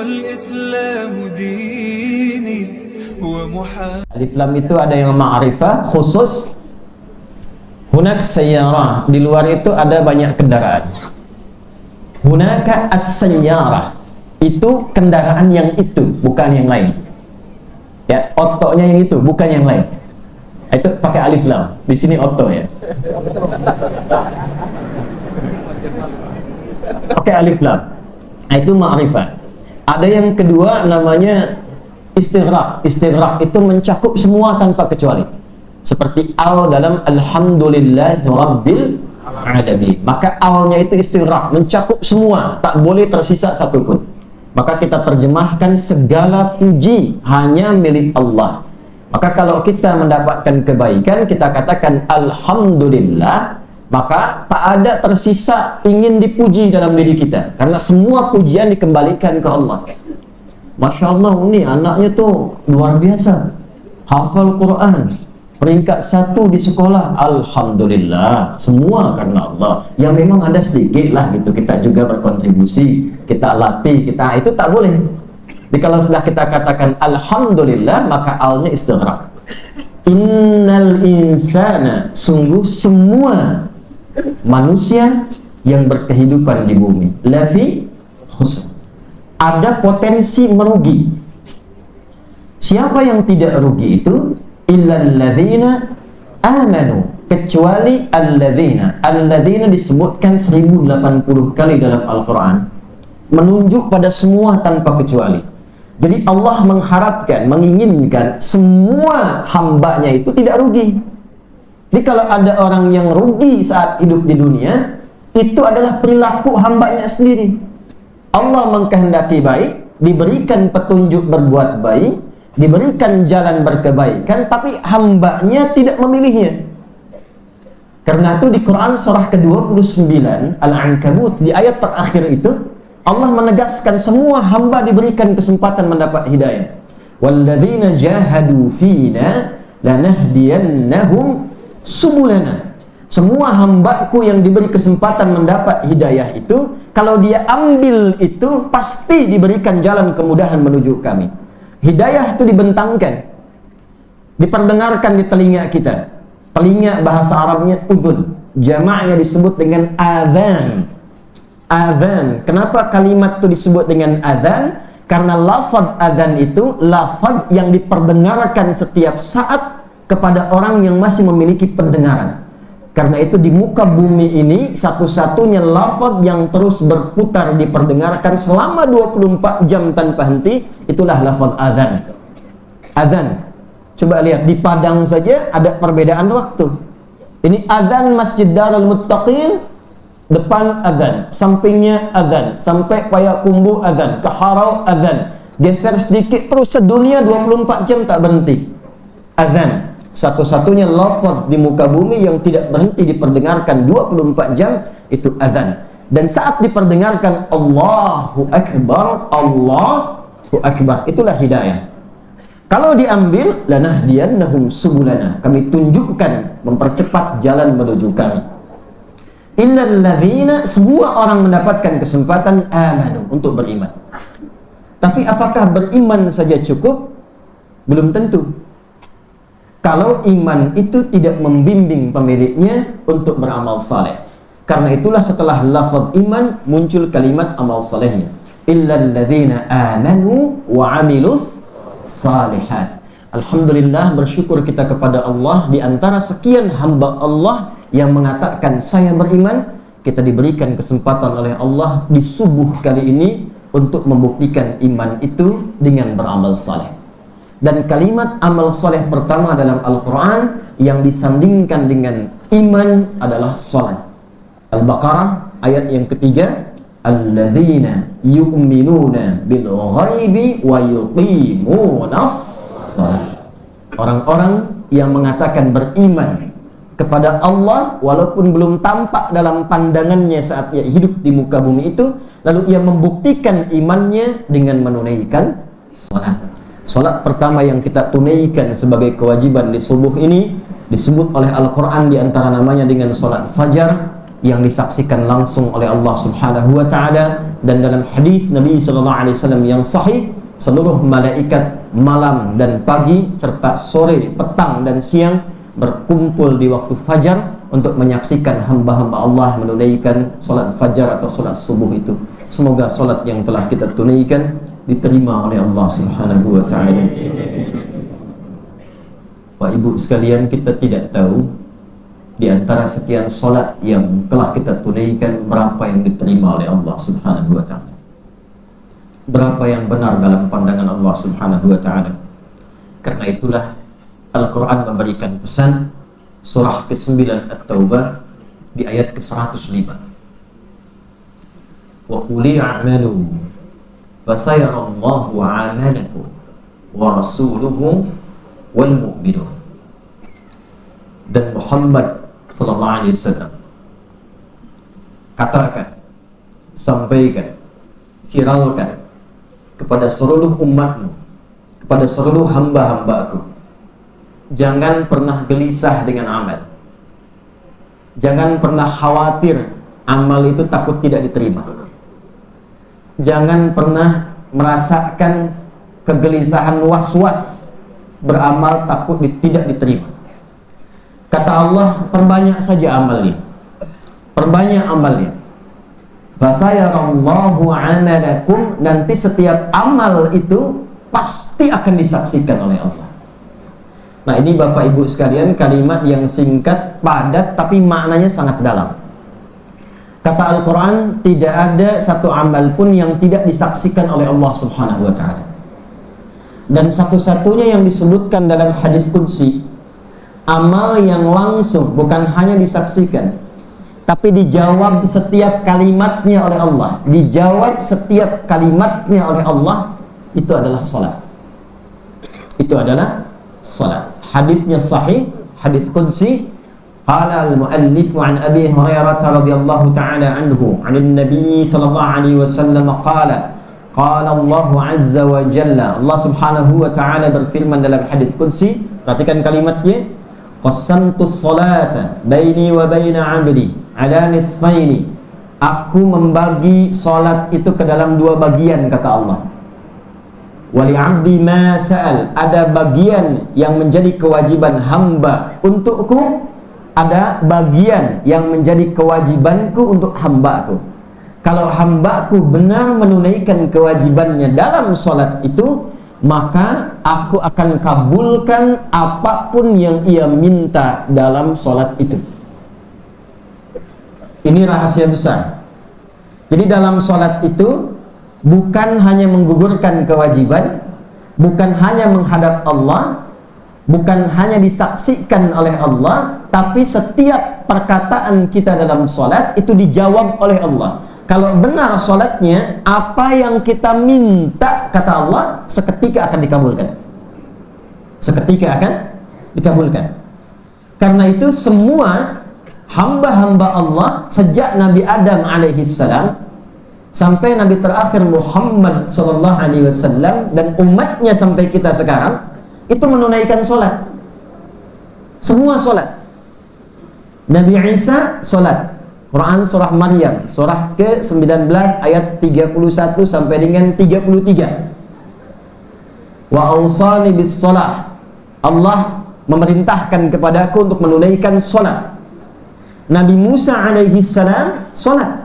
والإسلام ديني Alif lam itu ada yang ma'rifah khusus, hunak sayyarah, di luar itu ada banyak kendaraan. Hunaka as-sayyarah, itu kendaraan yang itu, bukan yang lain. Ya, otoknya yang itu, bukan yang lain. Itu pakai alif lam. Di sini oto ya. Pakai alif lam. Itu ma'rifah. Ada yang kedua namanya istighraq. Istighraq itu mencakup semua tanpa kecuali. Seperti al dalam alhamdulillahi rabbil alamin. Maka alnya itu istighraq, mencakup semua, tak boleh tersisa satu pun. Maka kita terjemahkan segala puji hanya milik Allah. Maka kalau kita mendapatkan kebaikan, kita katakan alhamdulillah, maka tak ada tersisa ingin dipuji dalam diri kita, karena semua pujian dikembalikan ke Allah. Masya Allah, ini anaknya tuh luar biasa, hafal Quran, peringkat 1 di sekolah. Alhamdulillah, semua karena Allah. Ya memang ada sedikit lah gitu, kita juga berkontribusi, kita latih, kita itu tak boleh. Jadi kalau sudah kita katakan alhamdulillah, maka alnya istighraq. Innal insana, sungguh semua manusia yang berkehidupan di bumi lafi khusr, ada potensi merugi. Siapa yang tidak rugi itu? Illalladzina amanu, kecuali alladzina. Alladzina disebutkan 1080 kali dalam Al-Quran, menunjuk pada semua tanpa kecuali. Jadi Allah mengharapkan, menginginkan semua hambanya itu tidak rugi. Jadi kalau ada orang yang rugi saat hidup di dunia, itu adalah perilaku hambanya sendiri. Allah mengkehendaki baik, diberikan petunjuk berbuat baik, diberikan jalan berkebaikan, tapi hambanya tidak memilihnya. Karena itu di Quran surah ke-29 Al-Ankabut, di ayat terakhir itu Allah menegaskan semua hamba diberikan kesempatan mendapat hidayah. Walladzina jahadu fina lanahdiyannahum subulana. Semua hambaku yang diberi kesempatan mendapat hidayah itu, kalau dia ambil itu, pasti diberikan jalan kemudahan menuju kami. Hidayah itu dibentangkan, diperdengarkan di telinga kita. Telinga bahasa Arabnya udhun, jamaknya disebut dengan adhan. Adhan. Kenapa kalimat itu disebut dengan adhan? Karena lafaz adhan itu lafaz yang diperdengarkan setiap saat kepada orang yang masih memiliki pendengaran. Karena itu di muka bumi ini satu-satunya lafaz yang terus berputar diperdengarkan selama 24 jam tanpa henti, itulah lafaz azan. Azan. Coba lihat di Padang saja ada perbedaan waktu. Ini azan Masjid Darul Muttaqin, depan azan, sampingnya azan, sampai Payakumbuh azan, ke Harau azan, geser sedikit terus sedunia 24 jam tak berhenti. Azan. Satu-satunya lafaz di muka bumi yang tidak berhenti diperdengarkan 24 jam itu azan. Dan saat diperdengarkan Allahu Akbar, Allahu Akbar, itulah hidayah. Kalau diambil lanahdiyannahum subulana, kami tunjukkan, mempercepat jalan menuju kami. Innal ladzina, semua orang mendapatkan kesempatan amanu, untuk beriman. Tapi apakah beriman saja cukup? Belum tentu. Kalau iman itu tidak membimbing pemiliknya untuk beramal saleh. Karena itulah setelah lafaz iman muncul kalimat amal salehnya. Illal ladzina amanu wa amilus salihat. Alhamdulillah, bersyukur kita kepada Allah, di antara sekian hamba Allah yang mengatakan saya beriman, kita diberikan kesempatan oleh Allah di subuh kali ini untuk membuktikan iman itu dengan beramal saleh. Dan kalimat amal soleh pertama dalam Al-Quran yang disandingkan dengan iman adalah salat. Al-Baqarah ayat yang ketiga, alladzina yu'minuna bil ghaibi wa yuqimunas salat. Orang-orang yang mengatakan beriman kepada Allah walaupun belum tampak dalam pandangannya saat ia hidup di muka bumi itu, lalu ia membuktikan imannya dengan menunaikan salat. Salat pertama yang kita tunaikan sebagai kewajiban di subuh ini disebut oleh Al-Quran di antara namanya dengan salat fajar, yang disaksikan langsung oleh Allah Subhanahu wa Ta'ala dan dalam hadis Nabi sallallahu alaihi wasallam yang sahih, seluruh malaikat malam dan pagi serta sore, petang dan siang berkumpul di waktu fajar untuk menyaksikan hamba-hamba Allah menunaikan solat fajar atau solat subuh itu. Semoga solat yang telah kita tunaikan diterima oleh Allah Subhanahu wa taala. Pak Ibu sekalian, kita tidak tahu di antara sekian solat yang telah kita tunaikan berapa yang diterima oleh Allah Subhanahu wa taala. Berapa yang benar dalam pandangan Allah Subhanahu wa taala. Karena itulah Al-Quran memberikan pesan surah ke-9 At-Taubah di ayat ke-105. Wa quli a'malu fasayarallahu 'amalakum wa rasuluhu wal mu'minun. Dan Muhammad sallallahu alaihi wasallam katakan, sampaikan, viralkan kepada seluruh umatmu, kepada seluruh hamba-hambaku, jangan pernah gelisah dengan amal. Jangan pernah khawatir amal itu takut tidak diterima. Jangan pernah merasakan kegelisahan, was-was beramal takut tidak diterima. Kata Allah, perbanyak saja amalnya. Perbanyak amalnya. Fasayarallahu 'amalakum, nanti setiap amal itu pasti akan disaksikan oleh Allah. Nah, ini Bapak Ibu sekalian kalimat yang singkat, padat, tapi maknanya sangat dalam. Kata Al-Quran, tidak ada satu amal pun yang tidak disaksikan oleh Allah Subhanahu wa ta'ala. Dan satu-satunya yang disebutkan dalam hadis qudsi, amal yang langsung bukan hanya disaksikan, tapi dijawab setiap kalimatnya oleh Allah. Dijawab setiap kalimatnya oleh Allah, itu adalah salat. Itu adalah salat. Hadisnya sahih, hadis qudsi. Qala al-muallif an Abi Hurairah radhiyallahu ta'ala anhu 'an Nabi sallallahu alaihi wasallam qala Allah azza wa jalla, Allah subhanahu wa ta'ala berfirman dalam hadis qudsi, perhatikan kalimatnya, qasamtus salata baini wa baina 'abdi ala nisfaini, aku membagi salat itu ke dalam dua bagian, kata Allah. Wali 'abdi ma sa'al, ada bagian yang menjadi kewajiban hamba untukku, ada bagian yang menjadi kewajibanku untuk hambaku. Kalau hambaku benar menunaikan kewajibannya dalam salat itu, maka aku akan kabulkan apapun yang ia minta dalam salat itu. Ini rahasia besar. Jadi dalam salat itu bukan hanya menggugurkan kewajiban, bukan hanya menghadap Allah, bukan hanya disaksikan oleh Allah, tapi setiap perkataan kita dalam salat itu dijawab oleh Allah. Kalau benar salatnya, apa yang kita minta, kata Allah, seketika akan dikabulkan. Seketika akan dikabulkan. Karena itu semua hamba-hamba Allah sejak Nabi Adam alaihissalam sampai Nabi terakhir Muhammad sallallahu alaihi wasallam dan umatnya sampai kita sekarang itu menunaikan salat. Semua salat. Nabi Isa salat. Quran surah Maryam surah ke-19 ayat 31 sampai dengan 33. Wa awsani bis salah. Allah memerintahkan kepadaku untuk menunaikan salat. Nabi Musa alaihi salam salat.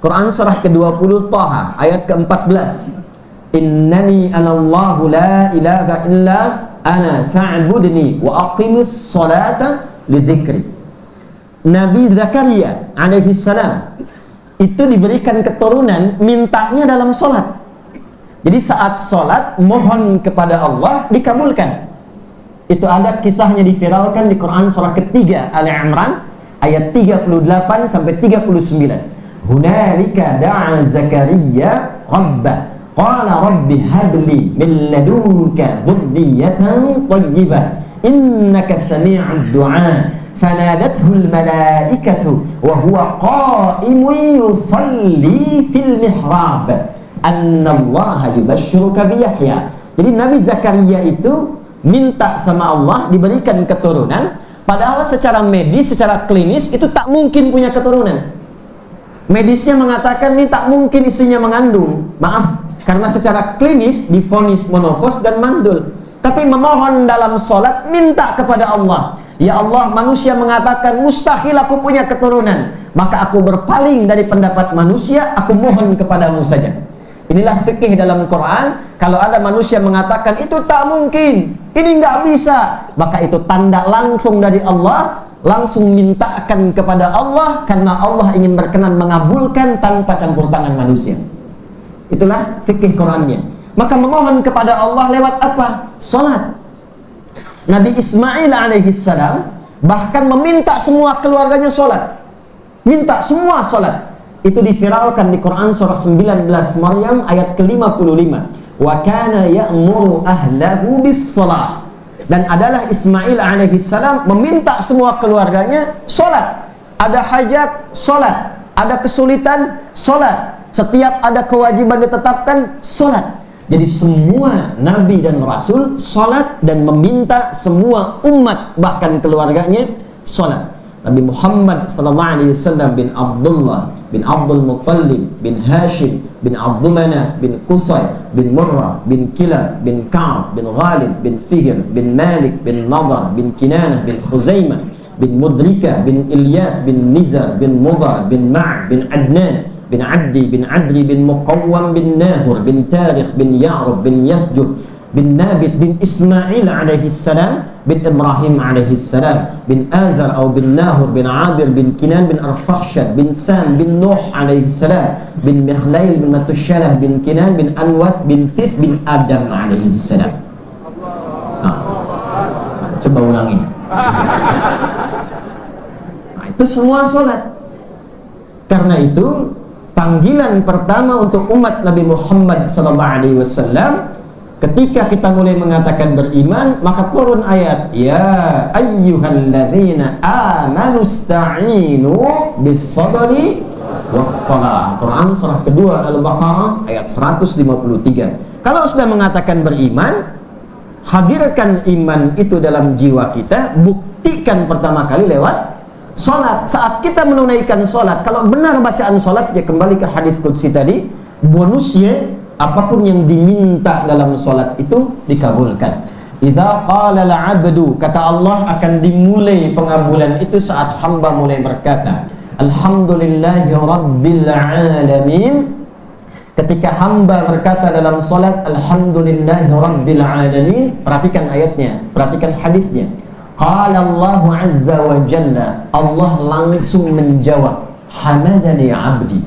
Quran surah ke-20 Taha ayat ke-14. Innani anallahu la ilaha illa ana fa'budni wa aqimis salata lidzikri. Nabi Zakaria alaihi salam itu diberikan keturunan, mintanya dalam salat. Jadi saat salat mohon kepada Allah dikabulkan. Itu ada kisahnya diviralkan di Quran surah ketiga Ali Imran ayat 38 sampai 39. Hunalika da'a Zakaria rabbah qala rabbi habli min ladunka dhurriyyatan thayyibah innaka sami'ud du'a. فنادته الملائكة وهو قائم يصلي في المحراب أن الله يبشرك بيحيى. Jadi Nabi Zakaria itu minta sama Allah diberikan keturunan, padahal secara medis, secara klinis itu tak mungkin punya keturunan. Medisnya mengatakan ini tak mungkin istrinya mengandung. Maaf, karena secara klinis divonis monofos dan mandul. Tapi memohon dalam sholat, minta kepada Allah. Ya Allah, manusia mengatakan mustahil aku punya keturunan. Maka aku berpaling dari pendapat manusia, aku mohon kepadamu saja. Inilah fikih dalam Quran. Kalau ada manusia mengatakan itu tak mungkin, ini nggak bisa, maka itu tanda langsung dari Allah. Langsung mintakan kepada Allah, karena Allah ingin berkenan mengabulkan tanpa campur tangan manusia. Itulah fikih Qurannya. Maka memohon kepada Allah lewat apa? Salat. Nabi Ismail alaihissalam bahkan meminta semua keluarganya salat. Minta semua salat. Itu diviralkan di Quran surah 19 Maryam ayat ke-55. Wa kana ya'muru ahlahu bis-shalah. Dan adalah Ismail alaihissalam meminta semua keluarganya sholat. Ada hajat, sholat. Ada kesulitan, sholat. Setiap ada kewajiban ditetapkan, sholat. Jadi semua Nabi dan Rasul sholat dan meminta semua umat, bahkan keluarganya, sholat. Nabi Muhammad sallallahu alaihi wasallam bin Abdullah bin Abdul Muttalib bin Hashim bin Abdul Manaf bin Qusay bin Murrah bin Kilab bin Ka'ab bin Ghalib bin Fihr bin Malik bin Nadar bin Kinanah bin Khuzaimah bin Mudrikah bin Ilyas bin Nizar bin Mudar bin Ma' bin Adnan bin Addi bin Adri bin Muqawwam bin Nahur bin Tarikh bin Ya'rub bin Yasjud bin Nabit bin Ismail alaihissalam bin Ibrahim alaihissalam bin Azar atau bin Nahur bin Abir bin Kinan bin Arfakhshad bin Sam bin Nuh alaihissalam bin Mikhlail bin Matushalah bin Kinan bin Anwas bin Thith bin Adam alaihissalam. Coba ulangi. Itu semua solat. Karena itu panggilan pertama untuk umat Nabi Muhammad SAW, ketika kita mulai mengatakan beriman, maka turun ayat, ya ayyuhalladzina amanu sta'inu bis-sabri was-salah. Quran surah kedua Al-Baqarah ayat 153. Kalau sudah mengatakan beriman, hadirkan iman itu dalam jiwa kita, buktikan pertama kali lewat salat. Saat kita menunaikan salat, kalau benar bacaan salat, ya kembali ke hadis qudsi tadi, bonusnya apapun yang diminta dalam solat itu dikabulkan. Idza qala al-'abdu, kata Allah, akan dimulai pengabulan itu saat hamba mulai berkata, alhamdulillahi rabbil alamin. Ketika hamba berkata dalam solat, alhamdulillahi rabbil alamin, perhatikan ayatnya, perhatikan hadisnya. Qala Allah azza wa jalla, Allah langsung menjawab, hamadani 'abdi,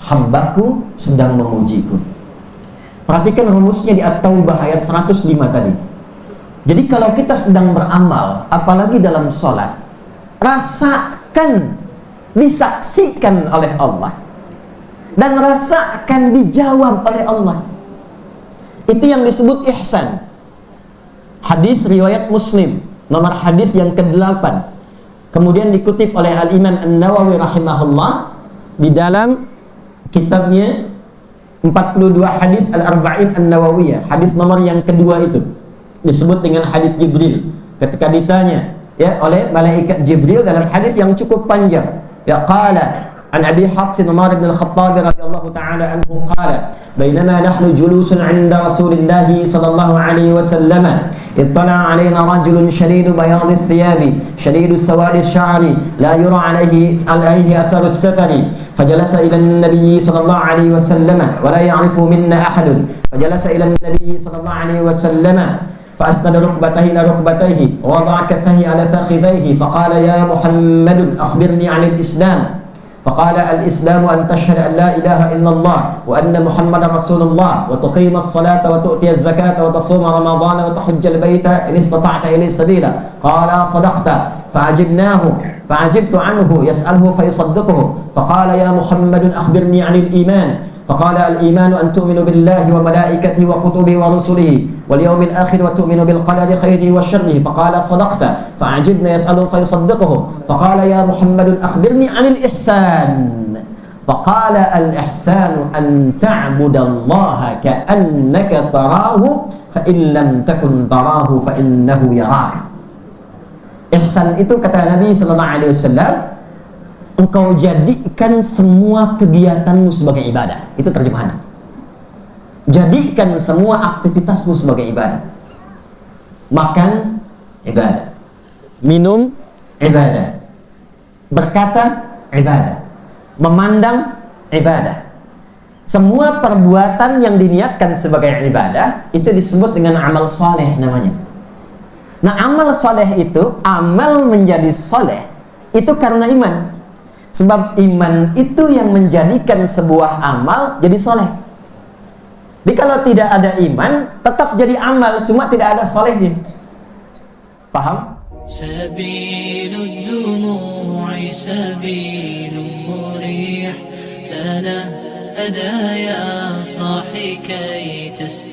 hambaku sedang memujiku. Perhatikan rumusnya di At-Taubah ayat 105 tadi. Jadi kalau kita sedang beramal, apalagi dalam sholat, rasakan disaksikan oleh Allah dan rasakan dijawab oleh Allah. Itu yang disebut ihsan. Hadis riwayat Muslim, nomor hadis yang ke-8. Kemudian dikutip oleh Al-Imam An-Nawawi rahimahullah di dalam kitabnya 42 hadis Al-Arba'in An-Nawawiyah. Hadis nomor yang kedua itu disebut dengan hadis Jibril. Ketika ditanya ya oleh malaikat Jibril dalam hadis yang cukup panjang, ya qala an Abi Hafs Umar bin Al-Khattab radhiyallahu ta'ala anhu qala bainama nahnu julusun 'inda Rasulillah sallallahu alaihi wasallam ittala 'alaina rajulun shadidu bayad ath-thiyab shadidu sawad ash-sha'ri la yura 'alayhi atharu as-safari فجلس إلى النبي صلى الله عليه وسلم ولا يعرف منا أحد فجلس إلى النبي صلى الله عليه وسلم فأسند ركبتيه إلى ركبتيه ووضع كفيه على فخذيه فقال يا محمد أخبرني عن الإسلام فقال الإسلام أن تشهد أن لا إله إلا الله وأن محمد رسول الله وتقيم الصلاة وتؤتي الزكاة وتصوم رمضان وتحج البيت إن استطعت إليه سبيلا قال صدقت فعجبت عنه يسأله فيصدقه فقال يا محمد أخبرني عن الإيمان فقال الإيمان أن تؤمن بالله وملائكته وكتبه ورسله واليوم الآخر وتؤمن بالقدر خيره وشره فقال صدقت فعجبنا يسأله فيصدقه فقال يا محمد أخبرني عن الإحسان فقال الإحسان أن تعبد الله كأنك تراه فإن لم تكن تراه فإنه يراك. Ihsan itu kata Nabi sallallahu alaihi wasallam engkau jadikan semua kegiatanmu sebagai ibadah. Itu terjemahannya. Jadikan semua aktivitasmu sebagai ibadah. Makan, ibadah. Minum, ibadah. Berkata, ibadah. Memandang, ibadah. Semua perbuatan yang diniatkan sebagai ibadah itu disebut dengan amal soleh namanya. Nah, amal soleh itu, amal menjadi soleh itu karena iman. Sebab iman itu yang menjadikan sebuah amal jadi soleh. Jadi kalau tidak ada iman, tetap jadi amal, cuma tidak ada solehnya. Paham? سبيل الدموع سبيل مريح تنهدى يا صاحي كي تستمع